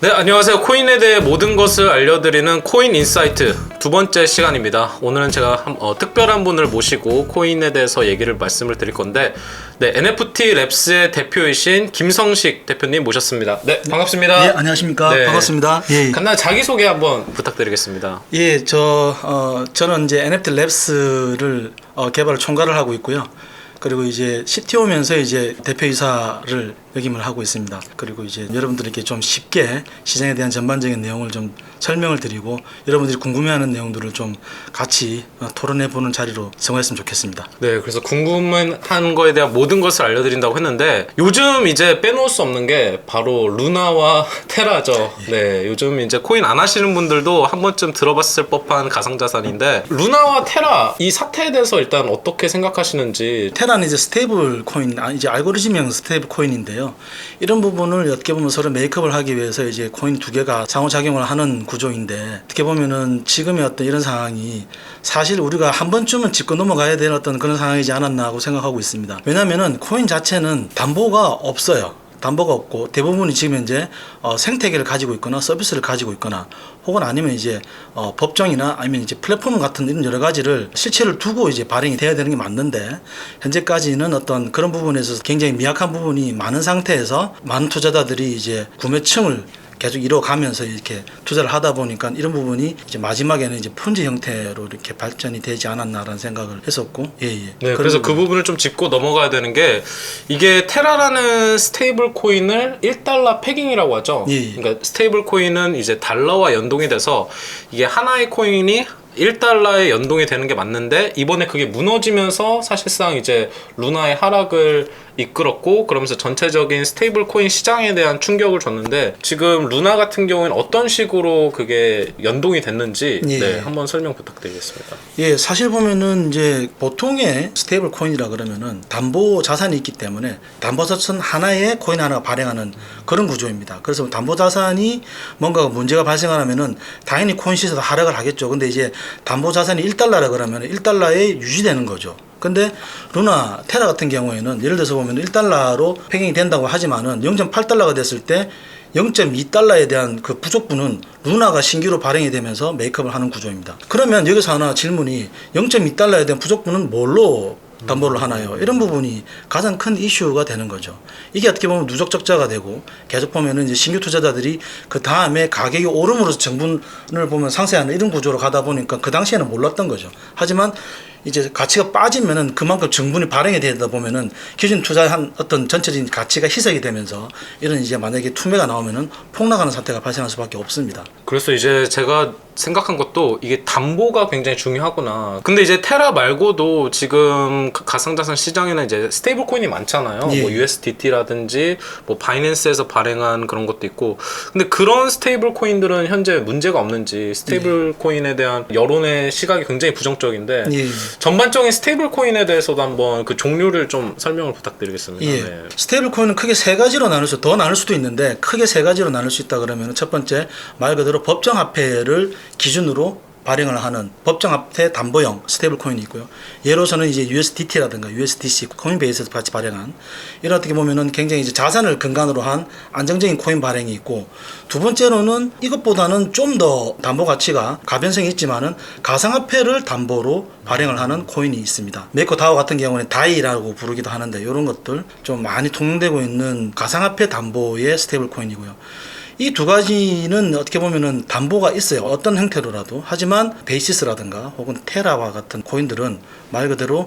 네, 안녕하세요. 코인에 대해 모든 것을 알려드리는 코인 인사이트 두 번째 시간입니다. 오늘은 제가 특별한 분을 모시고 코인에 대해서 얘기를 말씀을 드릴 건데, 네, NFT 랩스의 대표이신 김성식 대표님 모셨습니다. 네, 반갑습니다. 예, 안녕하십니까. 네. 반갑습니다. 예. 간단히 자기소개 한번 부탁드리겠습니다. 예, 저는 이제 NFT 랩스를 개발을 총괄을 하고 있고요. 그리고 이제 CTO면서 이제 대표이사를 역임을 하고 있습니다. 그리고 이제 여러분들에게 좀 쉽게 시장에 대한 전반적인 내용을 좀 설명을 드리고 여러분들이 궁금해하는 내용들을 좀 같이 토론해보는 자리로 정했으면 좋겠습니다. 네, 그래서 궁금한 거에 대한 모든 것을 알려드린다고 했는데, 요즘 이제 빼놓을 수 없는 게 바로 루나와 테라죠. 네, 요즘 이제 코인 안 하시는 분들도 한 번쯤 들어봤을 법한 가상자산인데, 루나와 테라 이 사태에 대해서 일단 어떻게 생각하시는지. 테라는 이제 스테이블 코인, 이제 알고리즘형 스테이블 코인인데요. 이런 부분을 어떻게 보면 서로 메이크업을 하기 위해서 이제 코인 두 개가 상호작용을 하는 구조인데, 어떻게 보면은 지금의 어떤 이런 상황이 사실 우리가 한 번쯤은 짚고 넘어가야 되는 어떤 그런 상황이지 않았나 하고 생각하고 있습니다. 왜냐면은 코인 자체는 담보가 없어요. 담보가 없고 대부분이 지금 현재 생태계를 가지고 있거나 서비스를 가지고 있거나 혹은 아니면 이제 법정이나 아니면 이제 플랫폼 같은 이런 여러 가지를 실체를 두고 이제 발행이 돼야 되는 게 맞는데, 현재까지는 어떤 그런 부분에서 굉장히 미약한 부분이 많은 상태에서 많은 투자자들이 이제 구매층을 계속 이뤄가면서 이렇게 투자를 하다 보니까 이런 부분이 이제 마지막에는 이제 폰지 형태로 이렇게 발전이 되지 않았나라는 생각을 했었고, 네, 그래서 그 부분을 좀 짚고 넘어가야 되는 게, 이게 테라라는 스테이블 코인을 1달러 패깅이라고 하죠. 그러니까 스테이블 코인은 이제 달러와 연동이 돼서 이게 하나의 코인이 1달러에 연동이 되는 게 맞는데, 이번에 그게 무너지면서 사실상 이제 루나의 하락을 이끌었고, 그러면서 전체적인 스테이블 코인 시장에 대한 충격을 줬는데, 지금 루나 같은 경우에는 어떤 식으로 그게 연동이 됐는지 네, 한번 설명 부탁드리겠습니다. 예, 사실 보면은 이제 보통의 스테이블 코인이라 그러면은 담보 자산이 있기 때문에 담보 자산 하나에 코인 하나가 발행하는 그런 구조입니다. 그래서 담보 자산이 뭔가 문제가 발생하면은 당연히 코인 시세도 하락을 하겠죠. 근데 이제 담보 자산이 1달러라 그러면 1달러에 유지되는 거죠. 근데 루나, 테라 같은 경우에는 예를 들어서 보면 1달러로 패깅이 된다고 하지만은 0.8달러가 됐을 때 0.2달러에 대한 그 부족분은 루나가 신규로 발행이 되면서 메이크업을 하는 구조입니다. 그러면 여기서 하나 질문이, 0.2달러에 대한 부족분은 뭘로 담보를 하나요? 이런 부분이 가장 큰 이슈가 되는 거죠. 이게 어떻게 보면 누적 적자가 되고, 계속 보면은 이제 신규 투자자들이 그 다음에 가격이 오름으로써 정분을 보면 상쇄하는 이런 구조로 가다 보니까 그 당시에는 몰랐던 거죠. 하지만 이제 가치가 빠지면은 그만큼 정분이 발행이 되다 보면은 기존 투자한 어떤 전체적인 가치가 희석이 되면서 이런 이제 만약에 투매가 나오면은 폭락하는 사태가 발생할 수밖에 없습니다. 그래서 이제 제가 생각한 것도 이게 담보가 굉장히 중요하구나. 근데 이제 테라 말고도 지금 가상자산 시장에는 이제 스테이블 코인이 많잖아요. 예. 뭐 USDT라든지 뭐 바이낸스에서 발행한 그런 것도 있고. 근데 그런 스테이블 코인들은 현재 문제가 없는지, 스테이블 코인에 대한 여론의 시각이 굉장히 부정적인데, 전반적인 스테이블 코인에 대해서도 한번 그 종류를 좀 설명을 부탁드리겠습니다. 예. 네. 스테이블 코인은 크게 세 가지로 더 나눌 수도 있는데, 크게 세 가지로 나눌 수 있다 그러면, 첫 번째 말 그대로 법정화폐를 기준으로 발행을 하는 법정화폐 담보형 스테이블 코인이 있고요. 예로서는 이제 USDT라든가 USDC, 코인베이스에서 같이 발행한 이런, 어떻게 보면은 굉장히 이제 자산을 근간으로 한 안정적인 코인 발행이 있고, 두 번째로는 이것보다는 좀 더 담보 가치가 가변성이 있지만은 가상화폐를 담보로 발행을 하는 코인이 있습니다. 메이커 다오 같은 경우는 다이라고 부르기도 하는데, 이런 것들 좀 많이 통용되고 있는 가상화폐 담보의 스테이블 코인이고요. 이 두 가지는 어떻게 보면은 담보가 있어요. 어떤 형태로라도. 하지만 베이시스라든가 혹은 테라와 같은 코인들은 말 그대로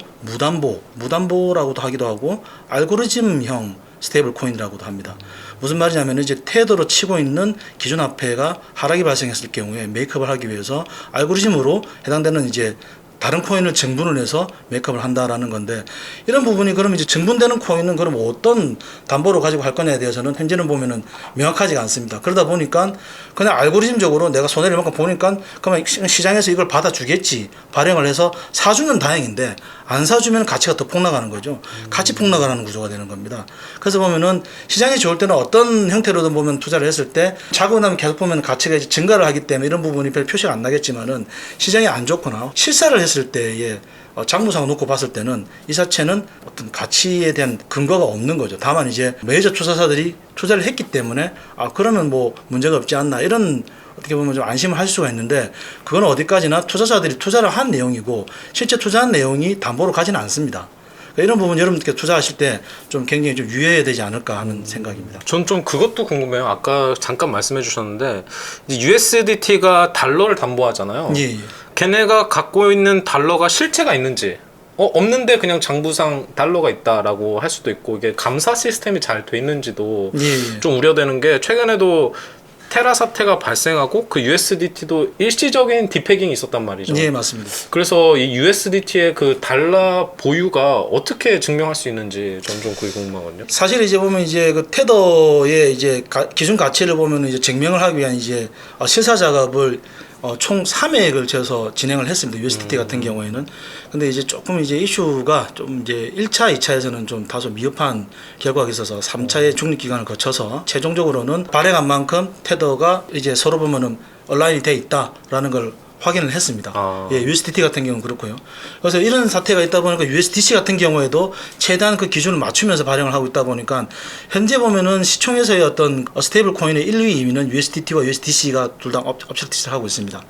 무담보라고도 하기도 하고, 알고리즘형 스테이블 코인이라고도 합니다. 무슨 말이냐면, 이제 테더로 치고 있는 기존 화폐가 하락이 발생했을 경우에 메이크업을 하기 위해서 알고리즘으로 해당되는 이제 다른 코인을 정분을 해서 메이크업을 한다라는 건데, 이런 부분이 그럼 이제 정분되는 코인은 그럼 어떤 담보로 가지고 할 거냐에 대해서는 현재는 보면은 명확하지가 않습니다. 그러다 보니까 그냥 알고리즘적으로 내가 손해를 만큼 보니까 그러면 시장에서 이걸 받아주겠지, 발행을 해서 사주면 다행인데 안 사주면 가치가 더 폭락하는 거죠. 가치 폭락하는 구조가 되는 겁니다. 그래서 보면은 시장이 좋을 때는 어떤 형태로든 보면 투자를 했을 때 자고 나면 계속 보면 가치가 이제 증가를 하기 때문에 이런 부분이 별 표시가 안 나겠지만은, 시장이 안 좋거나 실사를 했을 투자했을 때의 장부상을 놓고 봤을 때는 이 자체는 어떤 가치에 대한 근거가 없는 거죠. 다만 이제 메이저 투자사들이 투자를 했기 때문에 그러면 뭐 문제가 없지 않나 이런 어떻게 보면 좀 안심을 할 수가 있는데 그건 어디까지나 투자자들이 투자를 한 내용이고 실제 투자한 내용이 담보로 가지는 않습니다. 이런 부분 여러분들께 투자하실 때 좀 굉장히 좀 유의해야 되지 않을까 하는 생각입니다. 전 좀 그것도 궁금해요. 아까 잠깐 말씀해 주셨는데 USDT가 달러를 담보하잖아요. 예. 걔네가 갖고 있는 달러가 실체가 있는지 없는데 그냥 장부상 달러가 있다라고 할 수도 있고 이게 감사 시스템이 잘 돼 있는지도 예. 좀 우려되는 게 최근에도 테라 사태가 발생하고 그 USDT도 일시적인 디패깅이 있었단 말이죠. 예, 맞습니다. 그래서 이 USDT의 그 달러 보유가 어떻게 증명할 수 있는지 전 좀 그게 궁금하거든요. 사실 이제 보면 이제 그 테더의 이제 기준 가치를 보면 이제 증명을 하기 위한 이제 실사 작업을 총 3회를 재서 진행을 했습니다. USDT 같은 경우에는. 근데 이제 조금 이제 이슈가 좀 이제 1차, 2차에서는 좀 다소 미흡한 결과가 있어서 3차의 중립 기간을 거쳐서 최종적으로는 발행한 만큼 테더가 이제 서로 보면은 온라인이 돼 있다라는 걸 확인을 했습니다. 예, USDT 같은 경우는 그렇고요. 그래서 이런 사태가 있다 보니까 USDC 같은 경우에도 최대한 그 기준을 맞추면서 발행을 하고 있다 보니까 현재 보면은 시총에서의 어떤 스테이블 코인의 1위, 2위는 USDT와 USDC가 둘 다 업체를 하고 있습니다.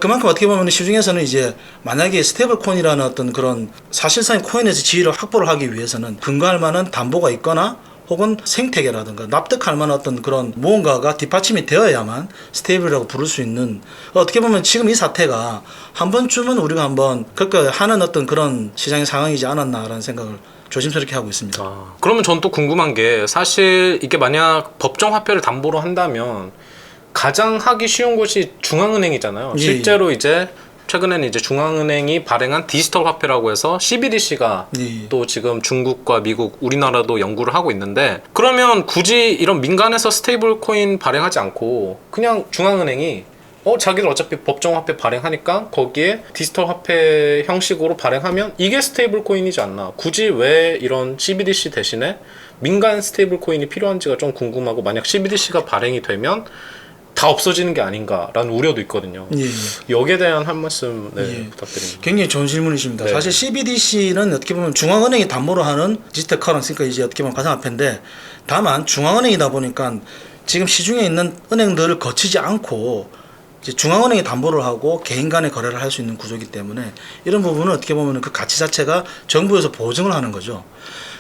그만큼 어떻게 보면 시중에서는 이제 만약에 스테이블 코인이라는 어떤 그런 사실상의 코인에서 지위를 확보를 하기 위해서는 근거할 만한 담보가 있거나 혹은 생태계라든가 납득할 만한 어떤 그런 무언가가 뒷받침이 되어야만 스테이블이라고 부를 수 있는 어떻게 보면 지금 이 사태가 한 번쯤은 우리가 한번 그렇게 하는 어떤 그런 시장의 상황이지 않았나라는 생각을 조심스럽게 하고 있습니다. 그러면 전 또 궁금한 게 사실 이게 만약 법정 화폐를 담보로 한다면 가장 하기 쉬운 곳이 중앙은행이잖아요. 예. 실제로 이제 최근에는 이제 중앙은행이 발행한 디지털 화폐라고 해서 CBDC가 예. 또 지금 중국과 미국, 우리나라도 연구를 하고 있는데 그러면 굳이 이런 민간에서 스테이블 코인 발행하지 않고 그냥 중앙은행이 자기들 어차피 법정 화폐 발행하니까 거기에 디지털 화폐 형식으로 발행하면 이게 스테이블 코인이지 않나. 굳이 왜 이런 CBDC 대신에 민간 스테이블 코인이 필요한지가 좀 궁금하고 만약 CBDC가 발행이 되면 다 없어지는 게 아닌가라는 우려도 있거든요. 예. 여기에 대한 한 말씀 예. 부탁드립니다. 굉장히 좋은 질문이십니다. 네. 사실 CBDC는 어떻게 보면 중앙은행이 담보로 하는 디지털 커런시니까 이제 어떻게 보면 가상화폐인데 다만 중앙은행이다 보니까 지금 시중에 있는 은행들을 거치지 않고 이제 중앙은행이 담보를 하고 개인 간의 거래를 할 수 있는 구조이기 때문에 이런 부분은 어떻게 보면 그 가치 자체가 정부에서 보증을 하는 거죠.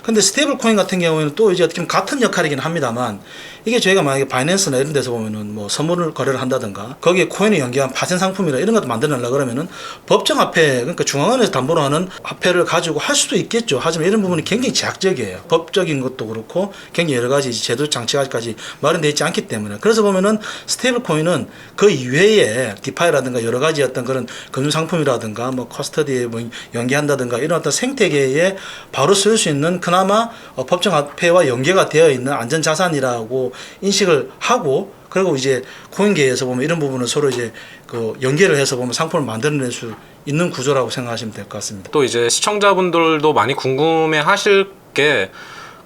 근데 스테이블 코인 같은 경우에는 또 이제 어떻게 보면 같은 역할이긴 합니다만 이게 저희가 만약에 바이낸스나 이런 데서 보면은 뭐 선물을 거래를 한다든가 거기에 코인을 연계한 파생 상품이나 이런 것도 만들어내려고 그러면은 법정 화폐 그러니까 중앙은행에서 담보로 하는 화폐를 가지고 할 수도 있겠죠. 하지만 이런 부분이 굉장히 제약적이에요. 법적인 것도 그렇고 굉장히 여러 가지 제도 장치까지 마련되어 있지 않기 때문에 그래서 보면은 스테이블 코인은 그 이외에 디파이라든가 여러 가지 어떤 그런 금융 상품이라든가 뭐 커스터디에 뭐 연계한다든가 이런 어떤 생태계에 바로 쓸 수 있는 그나마 법정 화폐와 연계가 되어 있는 안전 자산이라고 인식을 하고 그리고 이제 코인계에서 보면 이런 부분을 서로 이제 그 연계를 해서 보면 상품을 만들어낼 수 있는 구조라고 생각하시면 될 것 같습니다. 또 이제 시청자분들도 많이 궁금해하실 게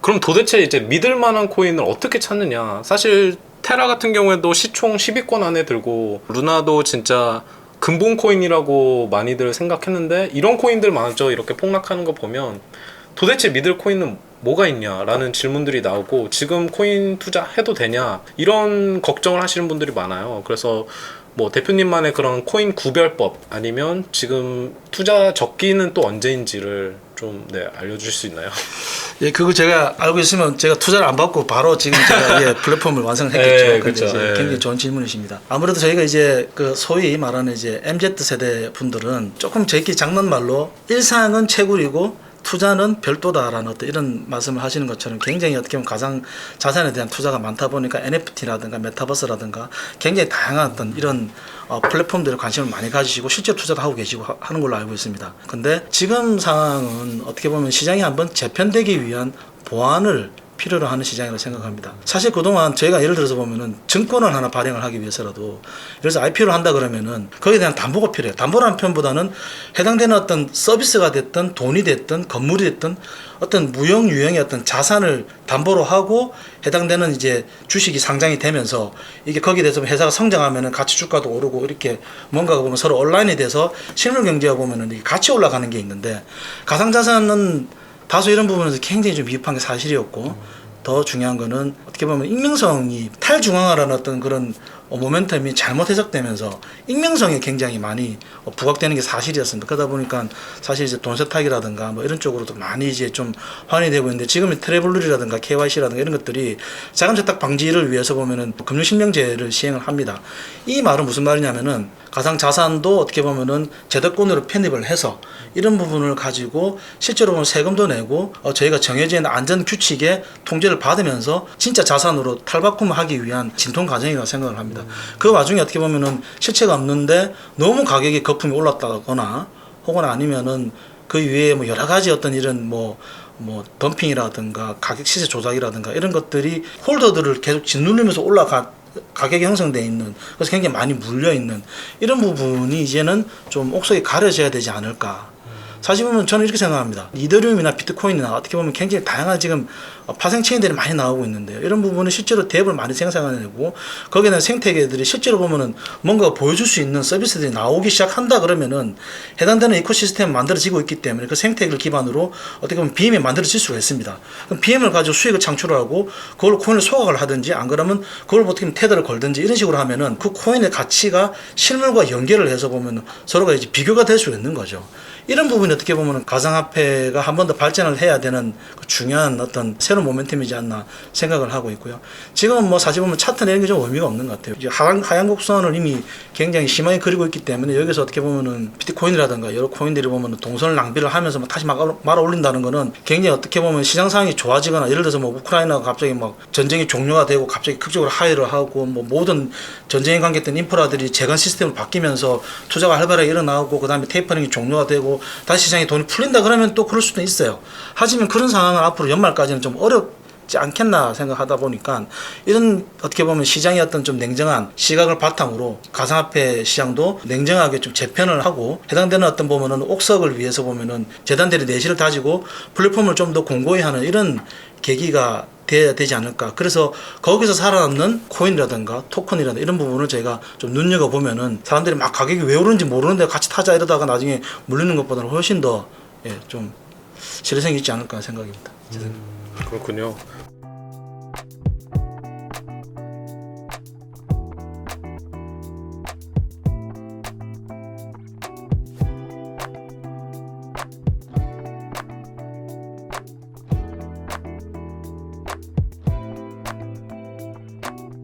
그럼 도대체 이제 믿을 만한 코인을 어떻게 찾느냐? 사실 테라 같은 경우에도 시총 10위권 안에 들고 루나도 진짜 근본 코인이라고 많이들 생각했는데 이런 코인들 많죠. 이렇게 폭락하는 거 보면 도대체 믿을 코인은 뭐가 있냐라는 질문들이 나오고 지금 코인 투자해도 되냐 이런 걱정을 하시는 분들이 많아요. 그래서 뭐 대표님만의 그런 코인 구별법 아니면 지금 투자 적기는 또 언제인지를 좀 알려주실 수 있나요? 예, 그거 제가 알고 있으면 제가 투자를 안 받고 바로 지금 제가 플랫폼을 완성했겠죠. 그렇죠. 굉장히 좋은 질문이십니다. 아무래도 저희가 이제 그 소위 말하는 이제 MZ 세대 분들은 조금 저희끼리 장난말로 일상은 채굴이고 투자는 별도다라는 어떤 이런 말씀을 하시는 것처럼 굉장히 어떻게 보면 가상 자산에 대한 투자가 많다 보니까 NFT라든가 메타버스라든가 굉장히 다양한 어떤 이런 플랫폼들에 관심을 많이 가지시고 실제 투자도 하고 계시고 하는 걸로 알고 있습니다. 근데 지금 상황은 어떻게 보면 시장이 한번 재편되기 위한 보완을 필요로 하는 시장이라고 생각합니다. 사실 그동안 저희가 예를 들어서 보면은 증권을 하나 발행을 하기 위해서라도 그래서 IPO를 한다 그러면은 거기에 대한 담보가 필요해요. 담보라는 표현보다는 해당되는 어떤 서비스가 됐든 돈이 됐든 건물이 됐든 어떤 무형 유형의 어떤 자산을 담보로 하고 해당되는 이제 주식이 상장이 되면서 이게 거기에 대해서 회사가 성장하면은 가치 주가도 오르고 이렇게 뭔가가 보면 서로 온라인에 대해서 실물 경제가 보면은 이게 같이 올라가는 게 있는데 가상자산은 다소 이런 부분에서 굉장히 좀 미흡한 게 사실이었고 더 중요한 거는 어떻게 보면 익명성이 탈중앙화라는 어떤 그런 모멘텀이 잘못 해석되면서 익명성에 굉장히 많이 부각되는 게 사실이었습니다. 그러다 보니까 사실 이제 돈 세탁이라든가 뭐 이런 쪽으로도 많이 이제 좀 환원이 되고 있는데 지금의 트래블룰이라든가 KYC라든가 이런 것들이 자금 세탁 방지를 위해서 보면은 금융실명제를 시행을 합니다. 이 말은 무슨 말이냐면은 가상 자산도 어떻게 보면은 제도권으로 편입을 해서 이런 부분을 가지고 실제로 보면 세금도 내고 저희가 정해진 안전 규칙에 통제를 받으면서 진짜 자산으로 탈바꿈하기 위한 진통 과정이라고 생각을 합니다. 그 와중에 어떻게 보면은 실체가 없는데 너무 가격이 거품이 올랐다거나 혹은 아니면은 그 위에 뭐 여러 가지 어떤 이런 뭐 덤핑이라든가 가격 시세 조작이라든가 이런 것들이 홀더들을 계속 짓누르면서 가격이 형성돼 있는 그래서 굉장히 많이 물려 있는 이런 부분이 이제는 좀 옥석이 가려져야 되지 않을까. 사실 보면 저는 이렇게 생각합니다. 이더리움이나 비트코인이나 어떻게 보면 굉장히 다양한 지금 파생 체인들이 많이 나오고 있는데요. 이런 부분은 실제로 대부분 많이 생산해내고 거기에 대한 생태계들이 실제로 보면은 뭔가 보여줄 수 있는 서비스들이 나오기 시작한다 그러면은 해당되는 이코시스템이 만들어지고 있기 때문에 그 생태계를 기반으로 어떻게 보면 BM이 만들어질 수가 있습니다. 그럼 BM을 가지고 수익을 창출하고 그걸로 코인을 소각을 하든지 안 그러면 그걸 어떻게 보면 테더를 걸든지 이런 식으로 하면은 그 코인의 가치가 실물과 연결을 해서 보면 서로가 이제 비교가 될 수 있는 거죠. 이런 부분이 어떻게 보면 가상화폐가 한 번 더 발전을 해야 되는 그 중요한 어떤 새로운 모멘텀이지 않나 생각을 하고 있고요. 지금은 뭐 사실 보면 차트 내는 게 좀 의미가 없는 것 같아요. 이제 하향 곡선을 이미 굉장히 심하게 그리고 있기 때문에 여기서 어떻게 보면은 비트코인이라든가 여러 코인들이 보면은 동선을 낭비를 하면서 막 다시 말아 올린다는 거는 굉장히 어떻게 보면 시장 상황이 좋아지거나 예를 들어서 뭐 우크라이나가 갑자기 막 전쟁이 종료가 되고 갑자기 극적으로 하회를 하고 뭐 모든 전쟁에 관계된 인프라들이 재건 시스템으로 바뀌면서 투자가 활발하게 일어나고 그다음에 테이퍼링이 종료가 되고 다시 시장에 돈이 풀린다 그러면 또 그럴 수도 있어요. 하지만 그런 상황은 앞으로 연말까지는 좀 어렵지 않겠나 생각하다 보니까 이런 어떻게 보면 시장의 어떤 좀 냉정한 시각을 바탕으로 가상화폐 시장도 냉정하게 좀 재편을 하고 해당되는 어떤 보면은 옥석을 위해서 보면은 재단들이 내실을 다지고 플랫폼을 좀 더 공고히 하는 이런 계기가 돼야 되지 않을까. 그래서 거기서 살아남는 코인이라든가 토큰이라든가 이런 부분을 저희가 좀 눈여겨보면은 사람들이 막 가격이 왜 오르는지 모르는데 같이 타자 이러다가 나중에 물리는 것보다는 훨씬 더 좀 실효성이 있지 않을까 생각입니다. 그렇군요.